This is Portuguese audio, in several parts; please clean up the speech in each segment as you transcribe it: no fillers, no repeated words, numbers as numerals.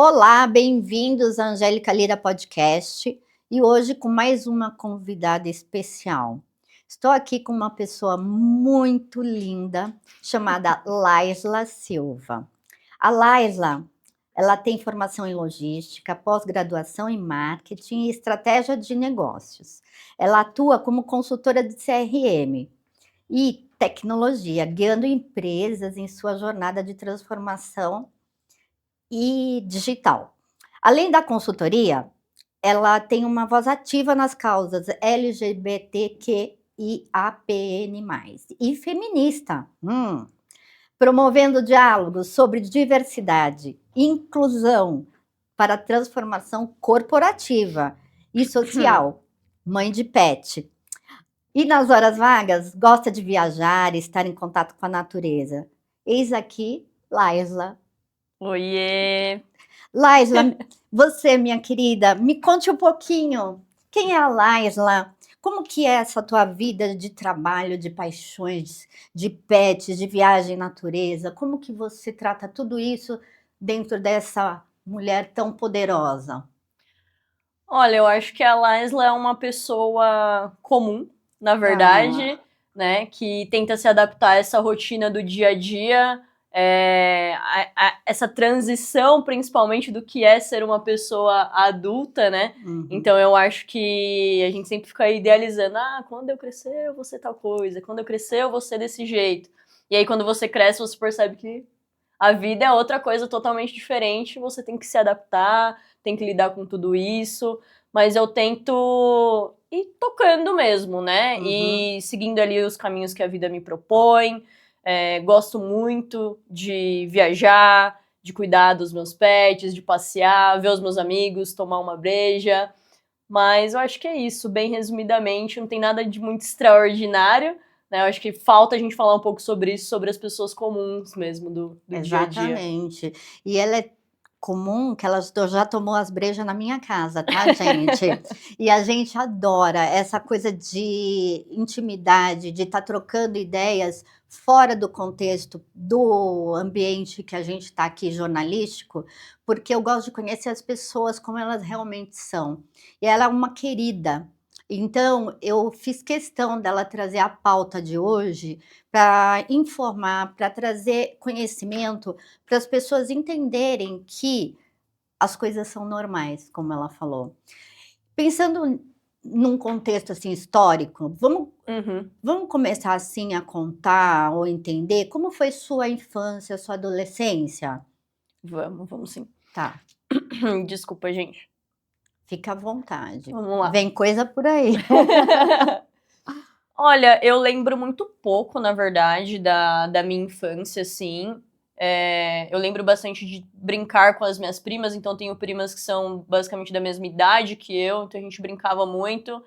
Olá, bem-vindos à Angélica Lira Podcast e hoje com mais uma convidada especial. Estou aqui com uma pessoa muito linda chamada Laisla Silva. A Laisla, ela tem formação em logística, pós-graduação em marketing e estratégia de negócios. Ela atua como consultora de CRM e tecnologia, guiando empresas em sua jornada de transformação e digital. Além da consultoria, ela tem uma voz ativa nas causas LGBTQIAPN+, e feminista, promovendo diálogos sobre diversidade, inclusão para a transformação corporativa e social, mãe de pet. E nas horas vagas, gosta de viajar e estar em contato com a natureza. Eis aqui, Laisla. Oiê! Laisla, você, minha querida, me conte um pouquinho. Quem é a Laisla? Como que é essa tua vida de trabalho, de paixões, de pets, de viagem à natureza? Como que você trata tudo isso dentro dessa mulher tão poderosa? Olha, eu acho que a Laisla é uma pessoa comum, na verdade, né? Que tenta se adaptar a essa rotina do dia a dia, essa transição, principalmente, do que é ser uma pessoa adulta, né? Então eu acho que a gente sempre fica idealizando, quando eu crescer eu vou ser tal coisa, quando eu crescer eu vou ser desse jeito. E aí quando você cresce, você percebe que a vida é outra coisa totalmente diferente, você tem que se adaptar, tem que lidar com tudo isso, mas eu tento ir tocando mesmo, né? E seguindo ali os caminhos que a vida me propõe. Gosto muito de viajar, de cuidar dos meus pets, de passear, ver os meus amigos, tomar uma breja. Mas eu acho que é isso, bem resumidamente, não tem nada de muito extraordinário, né? Eu acho que falta a gente falar um pouco sobre isso, sobre as pessoas comuns mesmo do dia a dia. Exatamente. E ela é comum que ela já tomou as brejas na minha casa, tá, gente? E a gente adora essa coisa de intimidade, de estar trocando ideias fora do contexto do ambiente que a gente está aqui jornalístico, porque eu gosto de conhecer as pessoas como elas realmente são. E ela é uma querida. Então, eu fiz questão dela trazer a pauta de hoje para informar, para trazer conhecimento, para as pessoas entenderem que as coisas são normais, como ela falou. Pensando num contexto assim histórico, vamos começar assim a contar ou entender como foi sua infância, sua adolescência? Vamos sim. Tá, Desculpa, gente. fica à vontade. Vamos lá. Vem coisa por aí. Olha, eu lembro muito pouco, na verdade, da minha infância, assim. Eu lembro bastante de brincar com as minhas primas, então tenho primas que são basicamente da mesma idade que eu, então a gente brincava muito.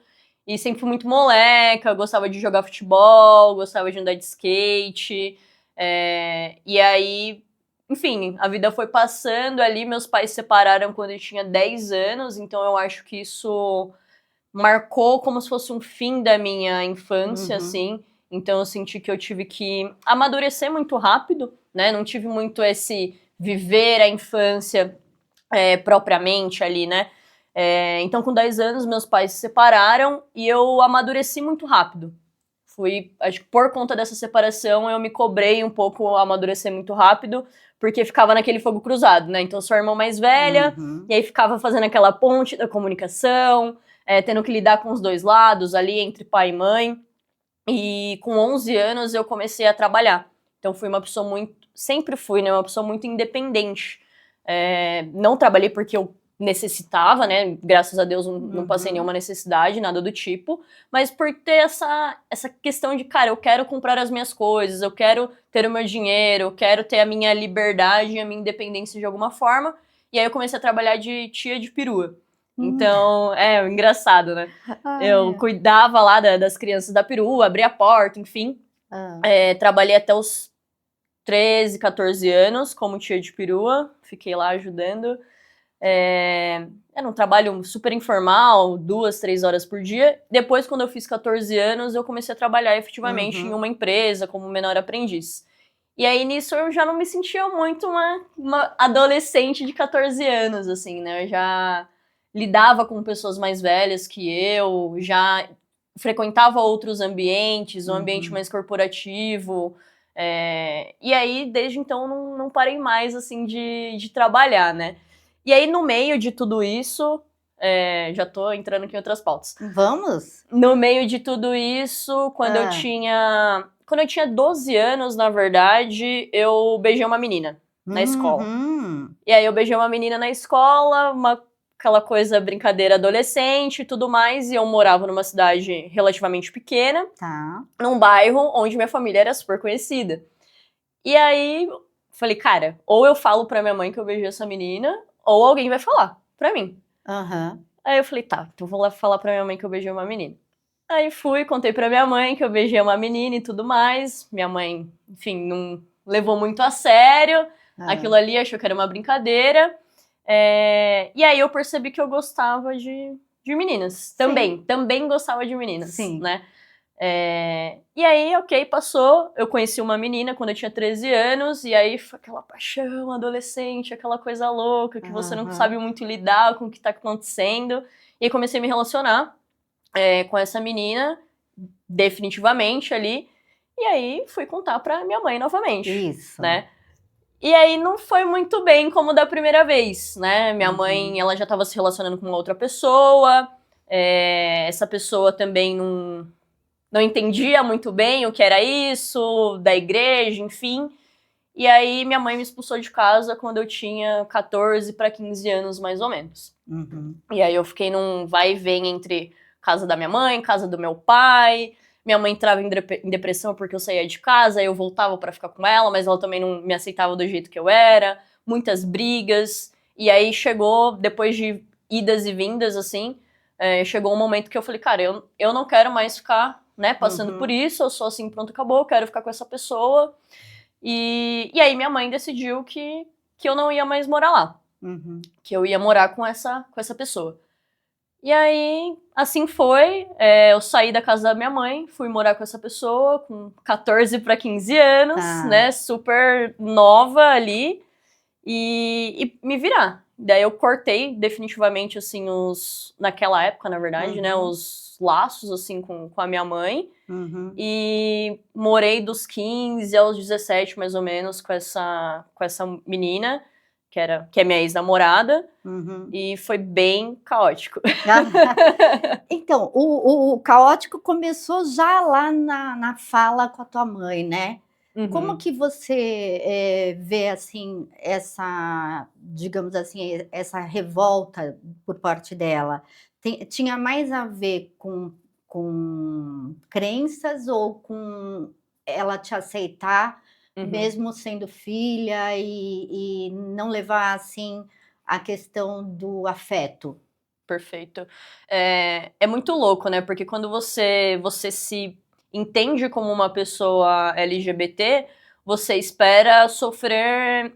E sempre fui muito moleca, gostava de jogar futebol, gostava de andar de skate. E aí, enfim, a vida foi passando ali, meus pais se separaram quando eu tinha 10 anos, então eu acho que isso marcou como se fosse um fim da minha infância, assim. Então eu senti que eu tive que amadurecer muito rápido, né? Não tive muito esse viver a infância propriamente ali, né? Então com 10 anos meus pais se separaram e eu amadureci muito rápido. Acho que por conta dessa separação eu me cobrei um pouco amadurecer muito rápido, porque ficava naquele fogo cruzado, né? Então eu sou a irmã mais velha, e aí ficava fazendo aquela ponte da comunicação, tendo que lidar com os dois lados ali, entre pai e mãe. E com 11 anos eu comecei a trabalhar. Então sempre fui, né, uma pessoa muito independente. Não trabalhei porque eu necessitava, né, graças a Deus não passei nenhuma necessidade, nada do tipo, mas por ter essa questão de, cara, eu quero comprar as minhas coisas, eu quero ter o meu dinheiro, eu quero ter a minha liberdade e a minha independência de alguma forma, e aí eu comecei a trabalhar de tia de perua. Então, engraçado, né? Eu cuidava lá das crianças da perua, abria a porta, enfim. Trabalhei até os 13, 14 anos como tia de perua, fiquei lá ajudando. Era um trabalho super informal, 2, 3 horas por dia. Depois, quando eu fiz 14 anos, eu comecei a trabalhar efetivamente em uma empresa como menor aprendiz. E aí, nisso, eu já não me sentia muito uma adolescente de 14 anos, assim, né? Eu já lidava com pessoas mais velhas que eu, já frequentava outros ambientes, um ambiente Uhum. mais corporativo. E aí, desde então, não parei mais, assim, de trabalhar, né? E aí, no meio de tudo isso, já tô entrando aqui em outras pautas. Vamos? No meio de tudo isso, Ah. quando eu tinha 12 anos, na verdade, eu beijei uma menina na escola. Uhum. E aí eu beijei uma menina na escola, aquela coisa, brincadeira adolescente e tudo mais, e eu morava numa cidade relativamente pequena, Tá. num bairro onde minha família era super conhecida. E aí, falei, cara, ou eu falo pra minha mãe que eu beijei essa menina, ou alguém vai falar pra mim. Aham. Aí eu falei, tá, então vou lá falar pra minha mãe que eu beijei uma menina. Aí fui, contei pra minha mãe que eu beijei uma menina e tudo mais. Minha mãe, enfim, não levou muito a sério aquilo Hã. ali, achou que era uma brincadeira. E aí eu percebi que eu gostava de meninas. Sim, Também gostava de meninas, sim. né? E aí, ok, passou. Eu conheci uma menina quando eu tinha 13 anos, e aí foi aquela paixão adolescente, aquela coisa louca que você não sabe Aham. muito lidar com o que tá acontecendo. E aí comecei a me relacionar com essa menina, definitivamente ali. E aí fui contar pra minha mãe novamente, Isso. né? E aí não foi muito bem como da primeira vez, né? Minha mãe, Uhum. ela já estava se relacionando com uma outra pessoa. Essa pessoa também não entendia muito bem o que era isso, da igreja, enfim. E aí minha mãe me expulsou de casa quando eu tinha 14 para 15 anos, mais ou menos. Uhum. E aí eu fiquei num vai e vem entre casa da minha mãe, casa do meu pai. Minha mãe entrava em depressão porque eu saía de casa, aí eu voltava para ficar com ela, mas ela também não me aceitava do jeito que eu era. Muitas brigas. E aí chegou, depois de idas e vindas, assim, chegou um momento que eu falei, cara, eu não quero mais ficar, né, passando por Uhum. isso, eu sou assim, pronto, acabou, eu quero ficar com essa pessoa. E aí minha mãe decidiu que eu não ia mais morar lá, Uhum. que eu ia morar com essa pessoa. E aí, assim foi. Eu saí da casa da minha mãe, fui morar com essa pessoa com 14 para 15 anos, Tá. né? Super nova ali. E me virar. Daí eu cortei definitivamente, assim, naquela época, na verdade, né? Uhum. Os laços, assim, com a minha mãe. Uhum. E morei dos 15 aos 17, mais ou menos, com essa menina, que é minha ex-namorada. Uhum. E foi bem caótico. Então, o caótico começou já lá na fala com a tua mãe, né. Como Uhum. que você, vê, assim, essa, digamos assim, essa revolta por parte dela? Tinha mais a ver com crenças ou com ela te aceitar, Uhum. mesmo sendo filha e não levar, assim, a questão do afeto? Perfeito. É muito louco, né? Porque quando você se entende como uma pessoa LGBT, você espera sofrer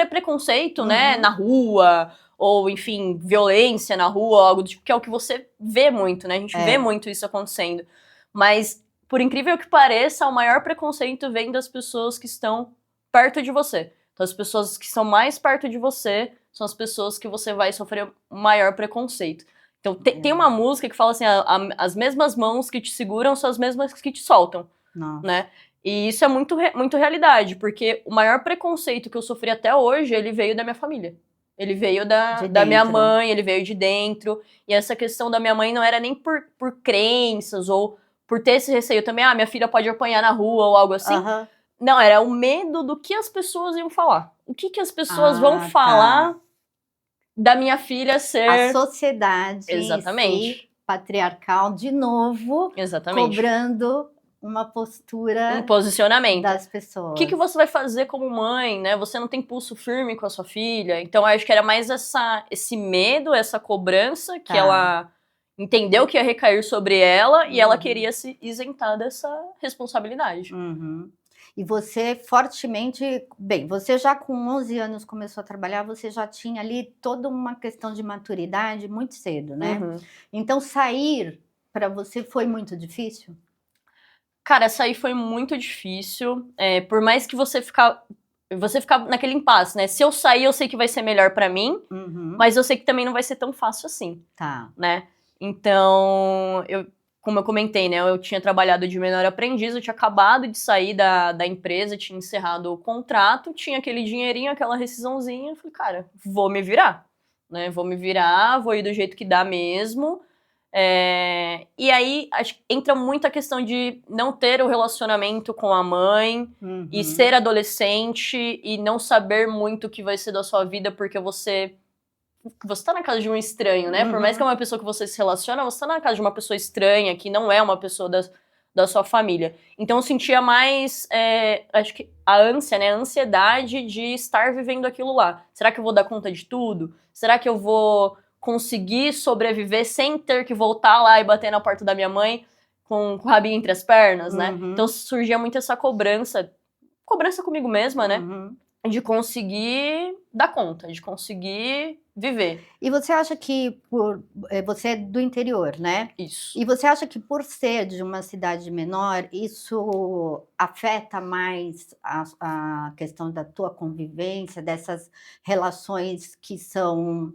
preconceito, né? Na Uhum. rua, ou enfim, violência na rua, algo do tipo, que é o que você vê muito, né? A gente vê É. muito isso acontecendo. Mas, por incrível que pareça, o maior preconceito vem das pessoas que estão perto de você. Então, as pessoas que estão mais perto de você são as pessoas que você vai sofrer maior preconceito. Então, tem uma É. música que fala assim: as mesmas mãos que te seguram são as mesmas que te soltam, Nossa, né? E isso é muito realidade, porque o maior preconceito que eu sofri até hoje, ele veio da minha família. Ele veio de da minha dentro. mãe, ele veio de dentro. E essa questão da minha mãe não era nem por crenças ou por ter esse receio também, minha filha pode apanhar na rua ou algo assim. Aham. Não, era o medo do que as pessoas iam falar. O que as pessoas vão Ah, tá. falar da minha filha A ser. sociedade em si, Exatamente. patriarcal, de novo, Exatamente. cobrando uma Um postura posicionamento. O das que pessoas. você vai fazer como mãe, né? Você não tem pulso firme com a sua filha. Então, eu acho que era mais esse medo, essa cobrança que Tá. ela entendeu que ia recair sobre ela e ela Uhum, queria se isentar dessa responsabilidade. uhum. E você fortemente bem, você já com 11 anos começou a trabalhar, você já tinha ali toda uma questão de maturidade muito cedo, né. Uhum. Então sair para você foi muito difícil? Cara, essa aí foi muito difícil. Por mais que você ficar naquele impasse, né? Se eu sair, eu sei que vai ser melhor pra mim, Uhum. mas eu sei que também não vai ser tão fácil assim, Tá. né? Então, como eu comentei, né? Eu tinha trabalhado de menor aprendiz, eu tinha acabado de sair da empresa, tinha encerrado o contrato, tinha aquele dinheirinho, aquela rescisãozinha. Eu falei, cara, vou me virar, né? Vou me virar, vou ir do jeito que dá mesmo. E aí acho que entra muito a questão de não ter o relacionamento com a mãe e Uhum. ser adolescente e não saber muito o que vai ser da sua vida porque você tá na casa de um estranho, né? Por mais que é Uhum. uma pessoa que você se relaciona, você tá na casa de uma pessoa estranha, que não é uma pessoa da sua família. Então eu sentia mais, acho que a ânsia, né? A ansiedade de estar vivendo aquilo lá. Será que eu vou dar conta de tudo? Será que eu vou conseguir sobreviver sem ter que voltar lá e bater na porta da minha mãe com o rabinho entre as pernas, né? Então Uhum. surgia muito essa cobrança comigo mesma, né? Uhum. De conseguir dar conta, de conseguir viver. E você acha que você é do interior, né? Isso. E você acha que por ser de uma cidade menor, isso afeta mais a questão da tua convivência, dessas relações que são,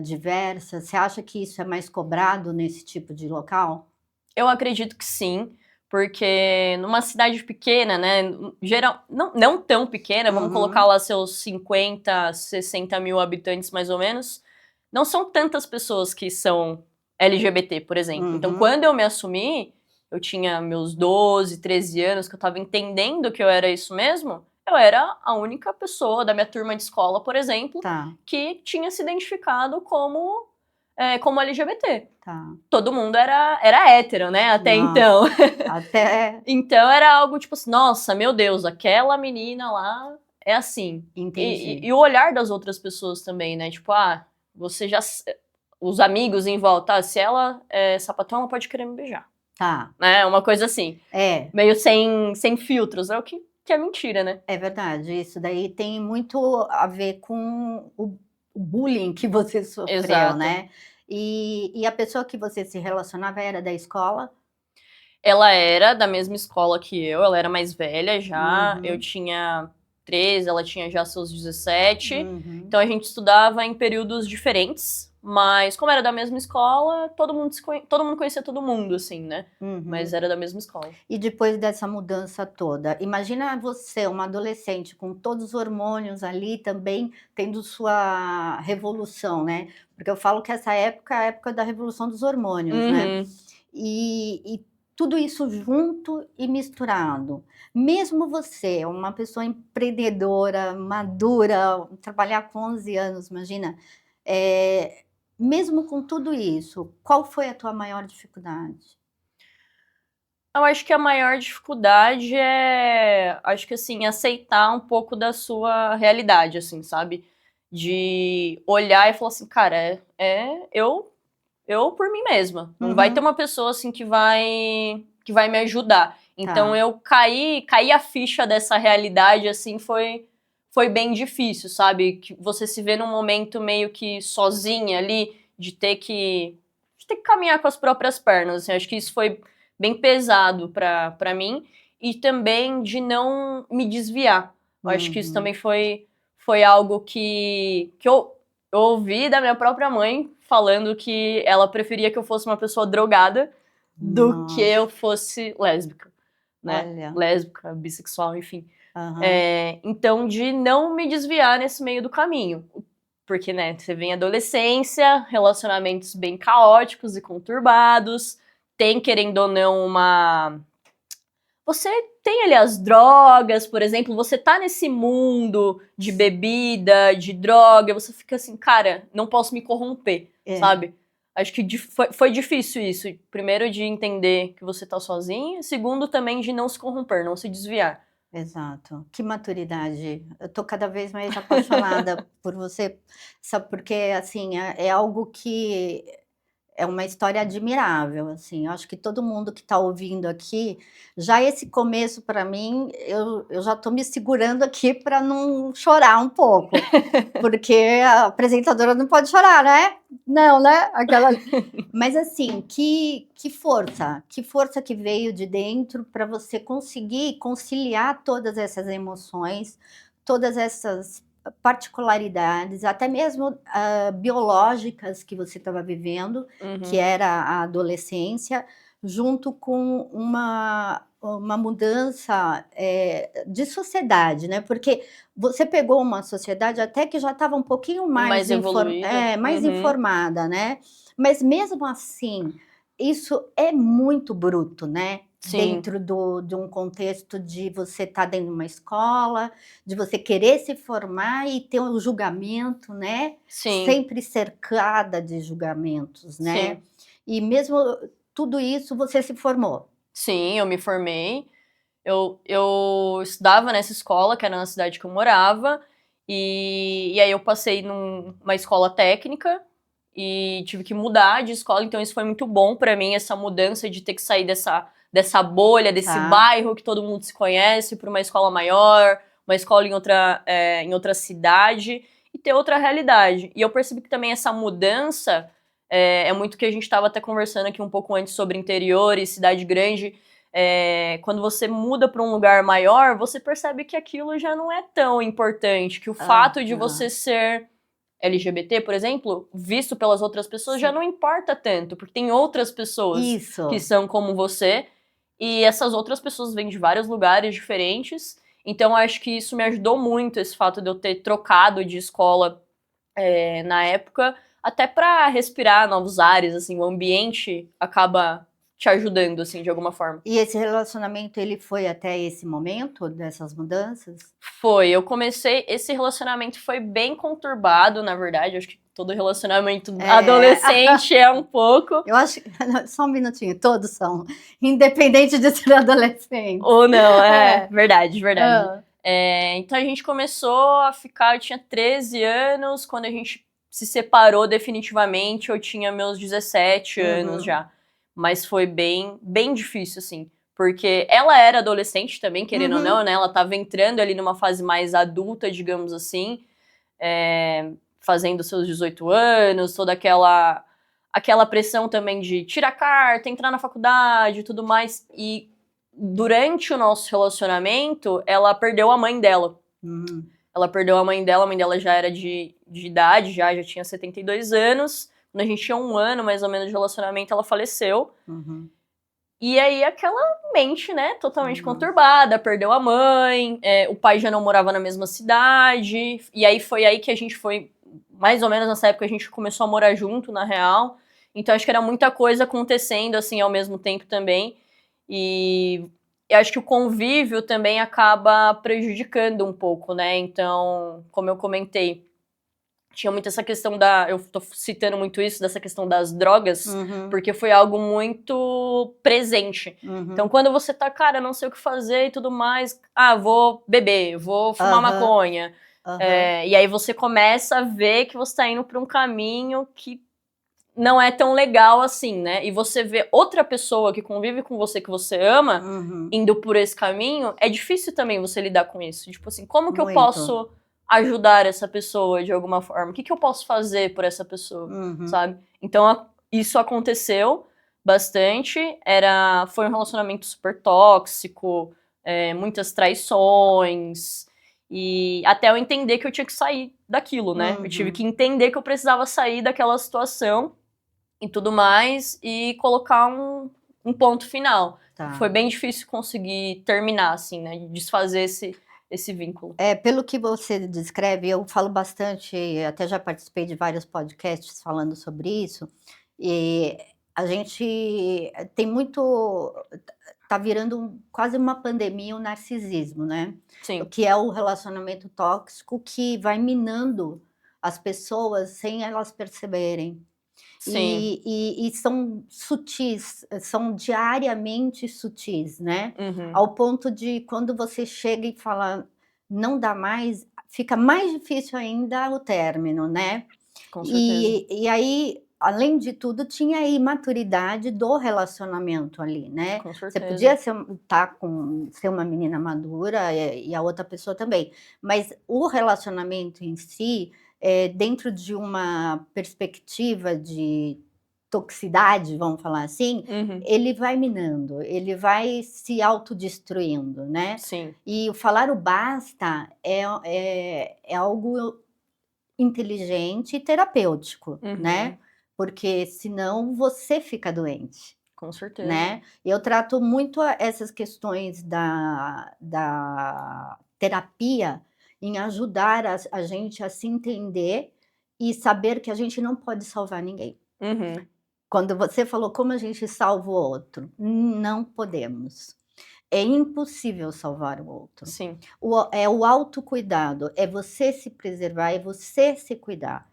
diversas? Você acha que isso é mais cobrado nesse tipo de local? Eu acredito que sim, porque numa cidade pequena, né, geral não tão pequena, vamos colocar Uhum. lá seus 50, 60 mil habitantes mais ou menos, não são tantas pessoas que são LGBT, por exemplo. Então Uhum. quando eu me assumi, eu tinha meus 12, 13 anos, que eu estava entendendo que eu era isso mesmo, eu era a única pessoa da minha turma de escola, por exemplo, Tá, que tinha se identificado como LGBT. tá. Todo mundo era hétero, né, até então. Nossa, até Então era algo tipo assim, nossa, meu Deus, aquela menina lá é assim. E entendi. o olhar das outras pessoas também, né? Tipo, você já. Os amigos em volta, se ela é sapatão, ela pode querer me beijar. Tá. Né? Uma coisa assim. É. Meio sem filtros. É o que é mentira, né? É verdade, isso daí tem muito a ver com o bullying que você sofreu, Exato. né. E a pessoa que você se relacionava era da escola? Ela era da mesma escola que eu, ela era mais velha já. Eu Uhum, tinha 13, ela tinha já seus 17. uhum, Então a gente estudava em períodos diferentes, mas como era da mesma escola, todo mundo conhecia todo mundo, assim, né? Mas uhum. era da mesma escola. E depois dessa mudança toda, imagina você, uma adolescente com todos os hormônios ali também tendo sua revolução, né, porque eu falo que essa época é a época da revolução dos hormônios, né. Uhum. E tudo isso junto e misturado. Mesmo você, uma pessoa empreendedora, madura, trabalhar com 11 anos, imagina, mesmo com tudo isso, qual foi a tua maior dificuldade? Eu acho que a maior dificuldade é, acho que assim, aceitar um pouco da sua realidade, assim, sabe? De olhar e falar assim, cara, eu por mim mesma. Não vai ter Uhum, uma pessoa assim que vai me ajudar. Então tá, eu caí a ficha dessa realidade assim foi bem difícil, sabe? Que você se vê num momento meio que sozinha ali de ter que caminhar com as próprias pernas, assim. Acho que isso foi bem pesado para mim e também de não me desviar. Eu acho que isso também uhum. foi algo que eu ouvi da minha própria mãe falando que ela preferia que eu fosse uma pessoa drogada do que eu Nossa, fosse lésbica, né? olha, Lésbica, bissexual, enfim. aham, Então, de não me desviar nesse meio do caminho. Porque, né, você vem adolescência, relacionamentos bem caóticos e conturbados, tem, querendo ou não, você tem ali as drogas, por exemplo, você tá nesse mundo de bebida, de droga, você fica assim, cara, não posso me corromper, é. sabe? Acho que foi difícil isso. Primeiro, de entender que você tá sozinha, segundo, também de não se corromper, não se desviar. Exato. Que maturidade. Eu tô cada vez mais apaixonada por você, sabe, porque, assim, é algo que é uma história admirável, assim, eu acho que todo mundo que está ouvindo aqui, já esse começo para mim, eu já estou me segurando aqui para não chorar um pouco, porque a apresentadora não pode chorar, né? Não, né? Aquela... Mas assim, que força que veio de dentro para você conseguir conciliar todas essas emoções, todas essas particularidades, até mesmo biológicas que você estava vivendo, que Uhum. era a adolescência, junto com uma mudança de sociedade, né? Porque você pegou uma sociedade até que já estava um pouquinho Mais evoluída. mais Uhum. informada, né? Mas mesmo assim, isso é muito bruto, né? Sim, Dentro de um contexto de você estar dentro de uma escola, de você querer se formar e ter um julgamento, né? sim, Sempre cercada de julgamentos, né? sim. E mesmo tudo isso você se formou. Sim, eu me formei. Eu estudava nessa escola, que era na cidade que eu morava, e aí eu passei numa escola técnica e tive que mudar de escola, então isso foi muito bom pra mim, essa mudança de ter que sair dessa bolha, desse Tá. bairro que todo mundo se conhece, para uma escola maior, uma escola em outra cidade e ter outra realidade. E eu percebi que também essa mudança é muito que a gente estava até conversando aqui um pouco antes sobre interior e cidade grande. Quando você muda para um lugar maior, você percebe que aquilo já não é tão importante, que o fato de você Aham. ser LGBT, por exemplo, visto pelas outras pessoas, já Sim. não importa tanto, porque tem outras pessoas que Isso. são como você, e essas outras pessoas vêm de vários lugares diferentes. Então, acho que isso me ajudou muito, esse fato de eu ter trocado de escola na época, até para respirar novos ares, assim, o ambiente acaba te ajudando, assim, de alguma forma. E esse relacionamento, ele foi até esse momento dessas mudanças? Esse relacionamento foi bem conturbado, na verdade, acho que todo relacionamento É. adolescente é um pouco, Eu acho que só um minutinho, todos são, independente de ser adolescentes. ou não, É. verdade, verdade. Hã. Então a gente começou a ficar, eu tinha 13 anos, quando a gente se separou definitivamente, eu tinha meus 17 anos Uhum. já. Mas foi bem, bem difícil, assim. Porque ela era adolescente também, querendo ou não, Uhum. né? Ela tava entrando ali numa fase mais adulta, digamos assim, fazendo seus 18 anos, toda aquela pressão também de tirar carta, entrar na faculdade e tudo mais. E durante o nosso relacionamento, ela perdeu a mãe dela. Uhum. Ela perdeu a mãe dela já era de idade, já tinha 72 anos. Quando a gente tinha um ano mais ou menos de relacionamento, ela faleceu. Uhum. E aí aquela mente, né, totalmente Nossa. conturbada, perdeu a mãe, o pai já não morava na mesma cidade, e aí foi aí que a gente foi, mais ou menos nessa época a gente começou a morar junto, na real. Então acho que era muita coisa acontecendo, assim, ao mesmo tempo também. E eu acho que o convívio também acaba prejudicando um pouco, né? Então, como eu comentei, tinha muito essa questão eu tô citando muito isso, dessa questão das drogas, Uhum. porque foi algo muito presente. Então, Uhum. quando você tá, cara, não sei o que fazer e tudo mais, vou beber, vou fumar Aham. maconha. Aham. E aí você começa a ver que você tá indo pra um caminho que não é tão legal assim, né? E você vê outra pessoa que convive com você, que você ama, Uhum. indo por esse caminho, é difícil também você lidar com isso. Tipo assim, como que eu Muito. posso ajudar essa pessoa de alguma forma? O que eu posso fazer por essa pessoa, Uhum. sabe? Então, isso aconteceu bastante. Foi um relacionamento super tóxico, muitas traições. E até eu entender que eu tinha que sair daquilo, né? Eu tive que Uhum. entender que eu precisava sair daquela situação e tudo mais, e colocar um ponto final. Foi Tá. bem difícil conseguir terminar, assim, né? Desfazer esse vínculo. Pelo que você descreve, eu falo bastante, até já participei de vários podcasts falando sobre isso, e a gente tem muito, tá virando quase uma pandemia o narcisismo, né. O Sim, que é o relacionamento tóxico que vai minando as pessoas sem elas perceberem. sim. E são sutis, são diariamente sutis, né, Uhum, ao ponto de quando você chega e fala: "Não dá mais", fica mais difícil ainda o término, né. com certeza. E aí além de tudo, tinha a imaturidade do relacionamento ali, né. Com Você certeza. podia ser uma menina madura, e a outra pessoa também, mas o relacionamento em si, dentro de uma perspectiva de toxicidade, vamos falar assim, Uhum. ele vai minando, ele vai se autodestruindo, né. Sim. E o falar o basta é algo inteligente e terapêutico, né, Uhum. porque senão você fica doente, Com certeza. né. Eu trato muito essas questões da terapia em ajudar a gente a se entender e saber que a gente não pode salvar ninguém. Uhum. Quando você falou: "Como a gente salva o outro?", não podemos. É impossível salvar o outro. Sim. O autocuidado, é você se preservar, é você se cuidar.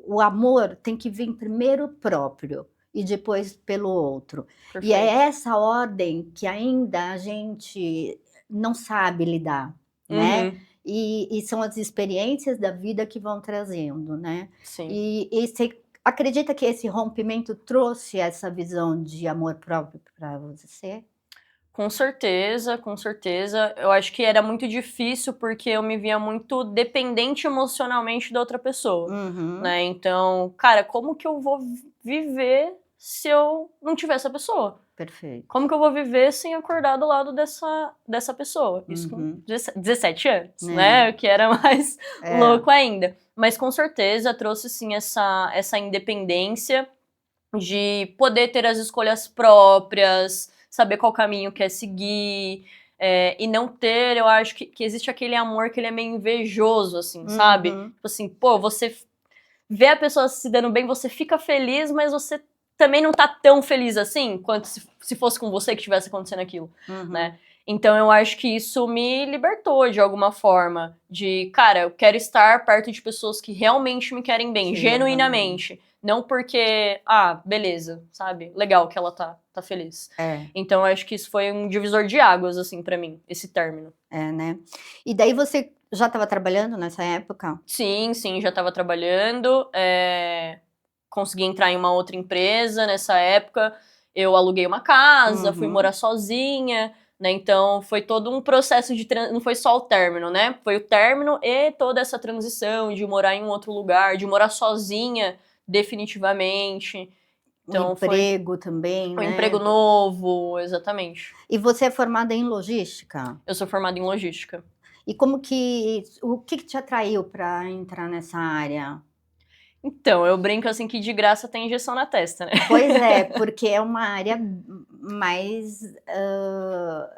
O amor tem que vir primeiro próprio e depois pelo outro. E é Perfeito. essa ordem que ainda a gente não sabe lidar, né. Uhum. E são as experiências da vida que vão trazendo, né. Sim. E você acredita que esse rompimento trouxe essa visão de amor próprio para você? Com certeza, com certeza. Eu acho que era muito difícil, porque eu me via muito dependente emocionalmente da outra pessoa, Uhum, né. Então, cara, como que eu vou viver se eu não tiver essa pessoa? Como perfeito. que eu vou viver sem acordar do lado dessa pessoa? Isso com Uhum. 17 anos, É, né, o que era mais é. louco ainda. Mas com certeza trouxe sim essa independência de poder ter as escolhas próprias, saber qual caminho quer seguir, e não ter, eu acho que existe aquele amor que ele é meio invejoso, assim, sabe? Uhum, Tipo assim, pô, você vê a pessoa se dando bem, você fica feliz, mas você também não tá tão feliz assim, quanto se fosse com você que tivesse acontecendo aquilo, né. uhum. Então eu acho que isso me libertou de alguma forma, de, cara, eu quero estar perto de pessoas que realmente me querem bem, Que realmente genuinamente, não porque, ah, beleza, sabe, legal que ela tá feliz. é, Então eu acho que isso foi um divisor de águas, assim, pra mim, esse término. né. E daí você já estava trabalhando nessa época? Sim, sim, já estava trabalhando, consegui entrar em uma outra empresa nessa época, eu aluguei uma casa, fui morar Uhum. sozinha, né, então foi todo um processo de não foi só o término, né, foi o término e toda essa transição de morar em um outro lugar, de morar sozinha definitivamente, Um então foi emprego também, um emprego né. novo, exatamente. E você é formada em logística? Eu sou formada em logística. E o que que te atraiu para entrar nessa área? Então, eu brinco assim que de graça tem injeção na testa, né. Pois é, porque é uma área mais,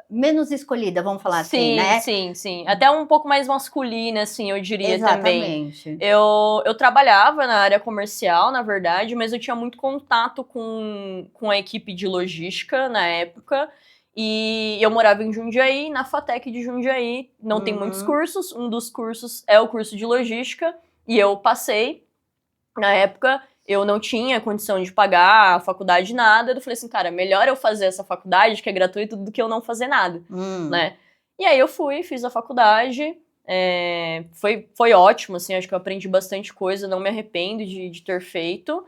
menos escolhida, vamos falar assim, Sim, né. sim, sim. Até um pouco mais masculina, assim, eu diria também. Exatamente. Eu trabalhava na área comercial, na verdade, mas eu tinha muito contato com a equipe de logística na época, e eu morava em Jundiaí, na FATEC de Jundiaí, não tem muitos Uhum. cursos, um dos cursos é o curso de logística, e eu passei. Na época, eu não tinha condição de pagar a faculdade, nada, eu falei assim: "Cara, melhor eu fazer essa faculdade, que é gratuito, do que eu não fazer nada", Hum. né. E aí eu fui, fiz a faculdade, foi ótimo, assim, acho que eu aprendi bastante coisa, não me arrependo de ter feito.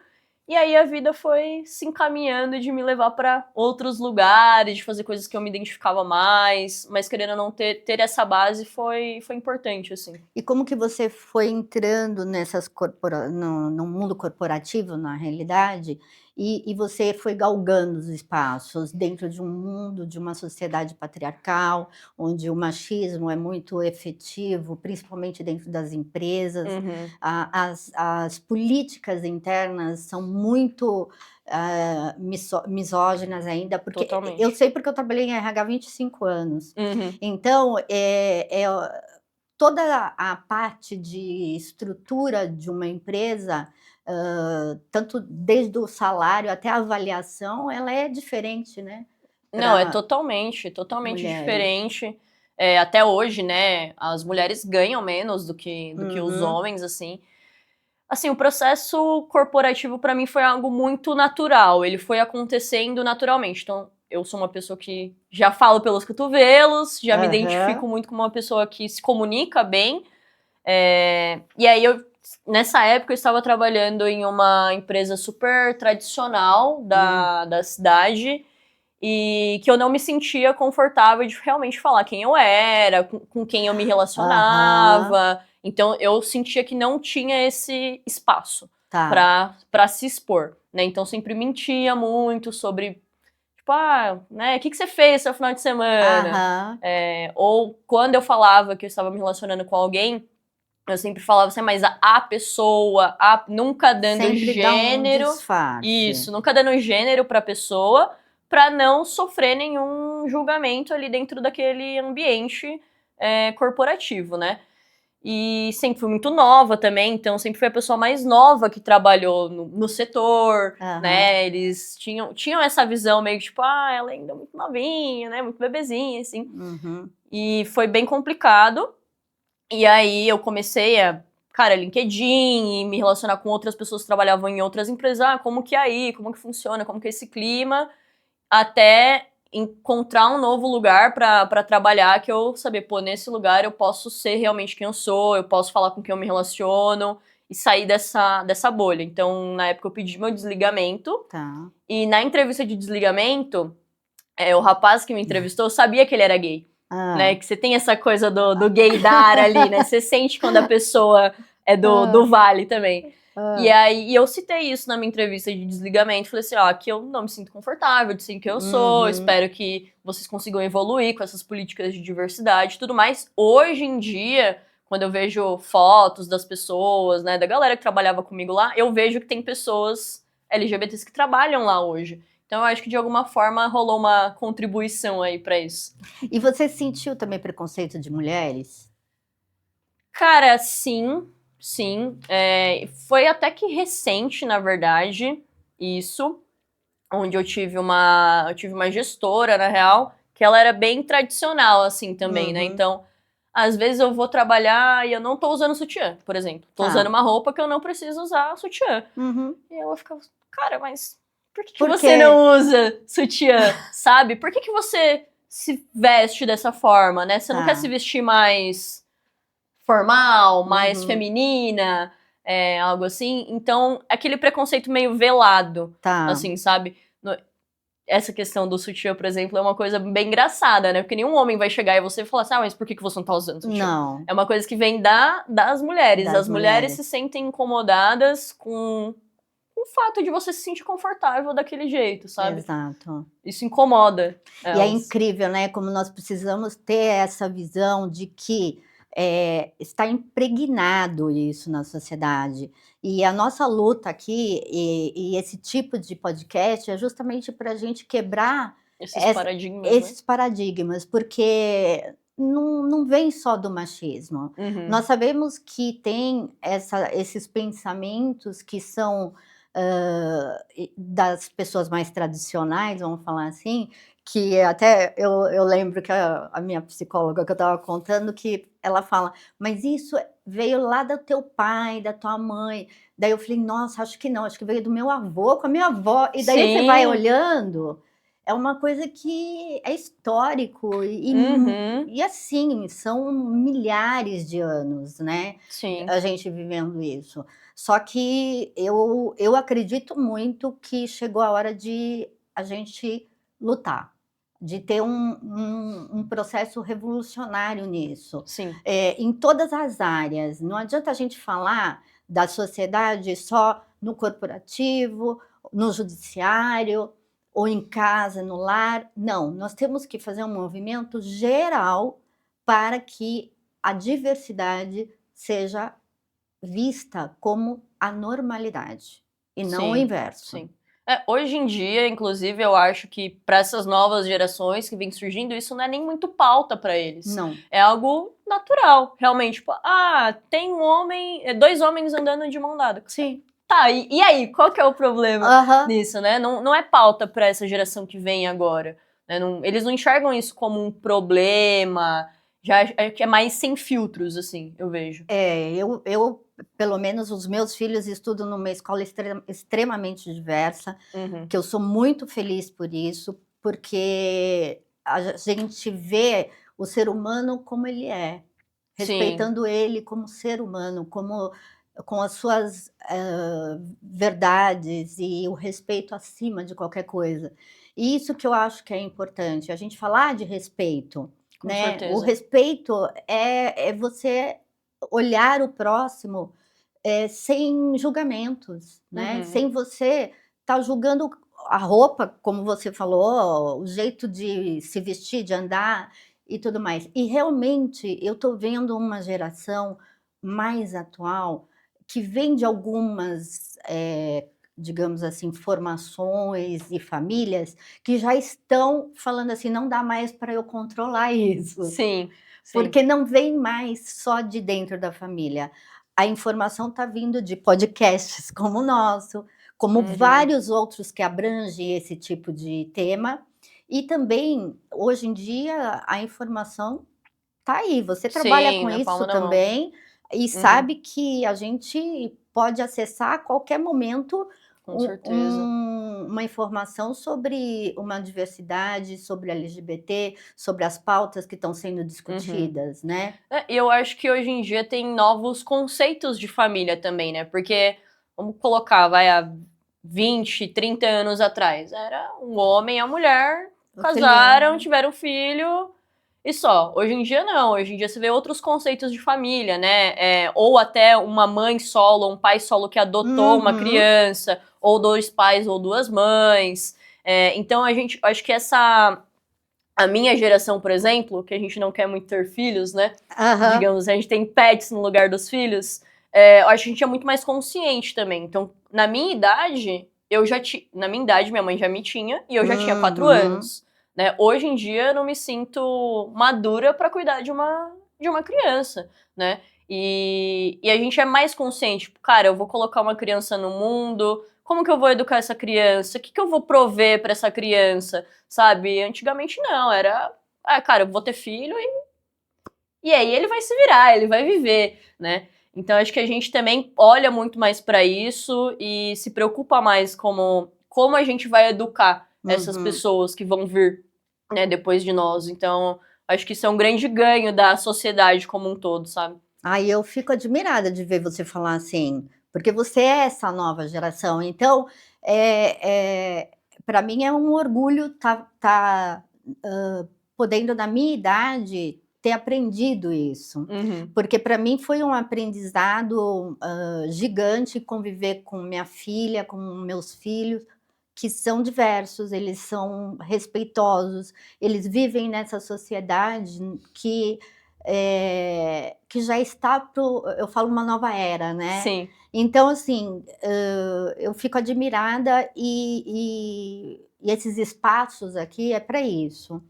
E aí a vida foi se encaminhando de me levar para outros lugares, de fazer coisas que eu me identificava mais, mas querendo ou não ter essa base foi importante, assim. E como que você foi entrando nessas corpora no mundo corporativo, na realidade, e você foi galgando os espaços dentro de um mundo, de uma sociedade patriarcal, onde o machismo é muito efetivo, principalmente dentro das empresas, Uhum. as políticas internas são muito, misóginas ainda, porque eu Totalmente. sei porque eu trabalhei em RH há 25 anos. Uhum. Então, toda a parte de estrutura de uma empresa, tanto desde o salário até a avaliação, ela é diferente, né, Não, é para totalmente, totalmente mulheres. diferente. Até hoje, né, as mulheres ganham menos do que os Uhum, homens, assim. Assim, o processo corporativo pra mim foi algo muito natural, ele foi acontecendo naturalmente. Então, eu sou uma pessoa que já falo pelos cotovelos, já me aham, identifico muito como uma pessoa que se comunica bem, e aí eu nessa época eu estava trabalhando em uma empresa super tradicional da cidade e que eu não me sentia confortável de realmente falar quem eu era, com quem eu me Aham. relacionava. Então eu sentia que não tinha esse espaço Tá. para se expor, né? Então sempre mentia muito sobre, tipo, né, o que você fez no final de semana? Aham. Ou quando eu falava que eu estava me relacionando com alguém, eu sempre falava assim, mas a pessoa, nunca dando Sempre dá um gênero, disfarce. isso, nunca dando gênero pra pessoa, pra não sofrer nenhum julgamento ali dentro daquele ambiente corporativo, né? E sempre fui muito nova também, então sempre fui a pessoa mais nova que trabalhou no setor, Aham. né? Eles tinham essa visão meio tipo, ela ainda é muito novinha, né? Muito bebezinha, assim. Uhum. E foi bem complicado. E aí eu comecei cara, LinkedIn e me relacionar com outras pessoas que trabalhavam em outras empresas. Como que é aí? Como que funciona? Como que é esse clima? Até encontrar um novo lugar pra trabalhar que eu saber, pô, nesse lugar eu posso ser realmente quem eu sou, eu posso falar com quem eu me relaciono e sair dessa bolha. Então, na época eu pedi meu desligamento Tá. e na entrevista de desligamento, o rapaz que me entrevistou sabia que ele era gay, né? Hã. Que você tem essa coisa do gaydar ali, né? Você sente quando a pessoa é do Hã. vale também. E Hã. aí eu citei isso na minha entrevista de desligamento. Falei assim, aqui eu não me sinto confortável de ser quem eu sou. Uhum. Espero que vocês consigam evoluir com essas políticas de diversidade e tudo mais. Hoje em dia, quando eu vejo fotos das pessoas, né, da galera que trabalhava comigo lá, eu vejo que tem pessoas LGBTs que trabalham lá hoje. Então eu acho que de alguma forma rolou uma contribuição aí pra isso. E você sentiu também preconceito de mulheres? Cara, sim, sim. Foi até que recente, na verdade, isso, onde eu tive uma gestora, na real, que ela era bem tradicional, assim, também, né? Uhum. Então, às vezes eu vou trabalhar e eu não tô usando sutiã, por exemplo. Tô usando Tá. uma roupa que eu não preciso usar sutiã. Uhum. E eu ficava, cara, mas por que Por você quê? não usa sutiã, sabe? Por que você se veste dessa forma, né? Você não quer se Tá. vestir mais formal, mais Uhum. feminina, algo assim? Então, aquele preconceito meio velado, Tá. assim, sabe? Essa questão do sutiã, por exemplo, é uma coisa bem engraçada, né? Porque nenhum homem vai chegar e você falar assim, mas por que você não tá usando sutiã? Não, É uma coisa que vem das mulheres. das As mulheres se mulheres. sentem incomodadas com o fato de você se sentir confortável daquele jeito, sabe? Exato. Isso incomoda E é elas. incrível, né, como nós precisamos ter essa visão de que, está impregnado isso na sociedade. E a nossa luta aqui, e esse tipo de podcast é justamente para a gente quebrar Esses essa paradigmas, né? esses paradigmas, porque não vem só do machismo. Uhum. Nós sabemos que tem esses pensamentos que são, das pessoas mais tradicionais, vamos falar assim, que até eu lembro que a minha psicóloga que eu estava contando que ela fala: "Mas isso veio lá do teu pai, da tua mãe". Daí eu falei: "Nossa, acho que não, acho que veio do meu avô com a minha avó". E daí você vai Sim. olhando, é uma coisa que é histórico Uhum. e assim, são milhares de anos, né, Sim. a gente vivendo isso. Só que eu acredito muito que chegou a hora de a gente lutar, de ter um processo revolucionário nisso, Sim. em todas as áreas. Não adianta a gente falar da sociedade só no corporativo, no judiciário, ou em casa, no lar. Não, nós temos que fazer um movimento geral para que a diversidade seja vista como a normalidade, e não o Sim, inverso. sim. Hoje em dia, inclusive, eu acho que para essas novas gerações que vêm surgindo, isso não é nem muito pauta para eles. Não. É algo natural, realmente. Tipo, tem um homem, dois homens andando de mão dada. Sim. Tá, e aí, qual que é o problema Aham. nisso, né? Não é pauta para essa geração que vem agora, né? Eles não enxergam isso como um problema, já é que é mais sem filtros, assim, eu vejo. Eu, pelo menos os meus filhos estudam numa escola extremamente diversa, Uhum. que eu sou muito feliz por isso, porque a gente vê o ser humano como ele é, Sim, respeitando ele como ser humano, como com as suas verdades e o respeito acima de qualquer coisa. E isso que eu acho que é importante, a gente falar de respeito, Com né? O certeza. respeito é você olhar o próximo sem julgamentos, né? Uhum. Sem você estar julgando a roupa, como você falou, o jeito de se vestir, de andar e tudo mais. E realmente eu estou vendo uma geração mais atual que vem de algumas, digamos assim, formações e famílias que já estão falando assim: "Não dá mais para eu controlar isso", Sim, sim. porque não vem mais só de dentro da família. A informação está vindo de podcasts como o nosso, como Uhum. vários outros que abrangem esse tipo de tema, e também, hoje em dia, a informação tá aí, você trabalha Sim, com na palma isso da mão. também, e Uhum. sabe que a gente pode acessar a qualquer momento Com certeza. uma informação sobre uma diversidade, sobre LGBT, sobre as pautas que estão sendo Uhum. discutidas, né. E eu acho que hoje em dia tem novos conceitos de família também, né, porque vamos colocar, vai, há 20, 30 anos atrás, era um homem e a mulher, O casaram, filhinho. tiveram filho e só. Hoje em dia não, hoje em dia você vê outros conceitos de família, né, ou até uma mãe solo, um pai solo que adotou uma Uhum. criança, ou 2 pais ou 2 mães. Então a gente acho que a minha geração, por exemplo, que a gente não quer muito ter filhos, né, Aham. digamos, a gente tem pets no lugar dos filhos, eu acho que a gente é muito mais consciente também. Então, na minha idade, na minha idade, minha mãe já me tinha e eu já tinha 4 Uhum. anos, né. Hoje em dia, eu não me sinto madura para cuidar de uma criança, né. E a gente é mais consciente, tipo: "Cara, eu vou colocar uma criança no mundo, como que eu vou educar essa criança? O que que eu vou prover para essa criança?", sabe. Antigamente não, era: "Ah, cara, eu vou ter filho e aí ele vai se virar, ele vai viver", né. Então acho que a gente também olha muito mais para isso e se preocupa mais como a gente vai educar essas Uhum. pessoas que vão vir, né, depois de nós. Então, acho que isso é um grande ganho da sociedade como um todo, sabe. Ai, eu fico admirada de ver você falar assim, porque você é essa nova geração, então, pra mim é um orgulho podendo, na minha idade, ter aprendido isso. Uhum, Porque para mim foi um aprendizado, gigante conviver com minha filha, com meus filhos, que são diversos, eles são respeitosos, eles vivem nessa sociedade que já está eu falo uma nova era, né. sim. Então assim, eu fico admirada e esses espaços aqui é para isso.